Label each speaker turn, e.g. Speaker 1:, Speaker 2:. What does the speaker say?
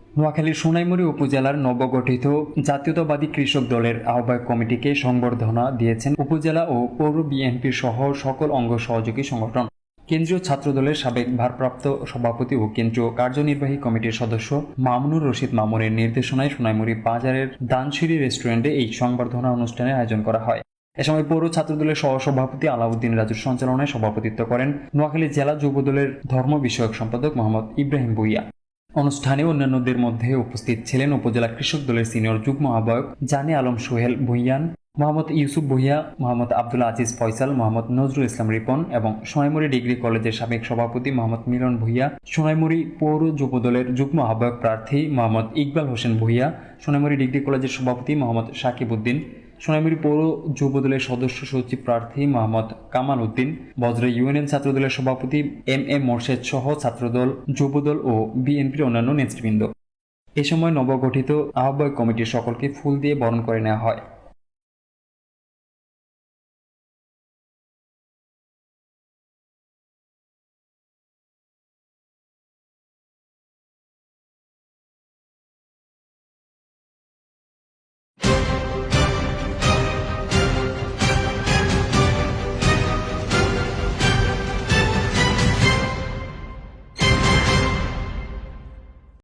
Speaker 1: নোয়াখালীর সোনাইমুড়ি উপজেলার নবগঠিত জাতীয়তাবাদী কৃষক দলের আহ্বায়ক কমিটিকে সংবর্ধনা দিয়েছেন উপজেলা ও পৌর বিএনপির সহ সকল অঙ্গ সহযোগী সংগঠন। কেন্দ্রীয় ছাত্রদলের সাবেক ভারপ্রাপ্ত সভাপতি ও কেন্দ্রীয় কার্যনির্বাহী কমিটির সদস্য মামুনুর রশিদ মামুনের নির্দেশনায় সোনাইমুড়ি বাজারের দানসিঁড়ি রেস্টুরেন্টে এই সংবর্ধনা অনুষ্ঠানের আয়োজন করা হয়। এ সময় পৌর ছাত্রদলের সহসভাপতি আলাউদ্দিন রাজুর সঞ্চালনায় সভাপতিত্ব করেন নোয়াখালী জেলা যুবদলের ধর্ম বিষয়ক সম্পাদক মোহাম্মদ ইব্রাহিম ভূঁইয়া। অনুষ্ঠানে অন্যান্যদের মধ্যে উপস্থিত ছিলেন উপজেলা কৃষক দলের সিনিয়র যুগ্ম আহ্বায়ক জানে আলম সোহেল ভূঁইয়ান, মোহাম্মদ ইউসুফ ভূঁইয়া, মোহাম্মদ আব্দুল আজিজ ফয়সাল, মোহাম্মদ নজরুল ইসলাম রিপন এবং সোনাইমুড়ি ডিগ্রি কলেজের সাবেক সভাপতি মোহাম্মদ মিলন ভূঁইয়া, সোনাইমুড়ি পৌর যুবদলের যুগ্ম আহ্বায়ক প্রার্থী মোহাম্মদ ইকবাল হোসেন ভূঁইয়া, সোনাইমুড়ি ডিগ্রি কলেজের সভাপতি মোহাম্মদ সাকিব উদ্দিন, সোনাইমুড়ি পৌর যুবদলের সদস্য সচিব প্রার্থী মোহাম্মদ কামাল উদ্দিন, বজ্র ইউনিয়ন ছাত্রদলের সভাপতি এম মোর্শেদ সহ ছাত্রদল, যুবদল ও বিএনপির অন্যান্য নেতৃবৃন্দ। এ সময় নবগঠিত আহ্বায়ক কমিটির সকলকে ফুল দিয়ে বরণ করে নেওয়া হয়।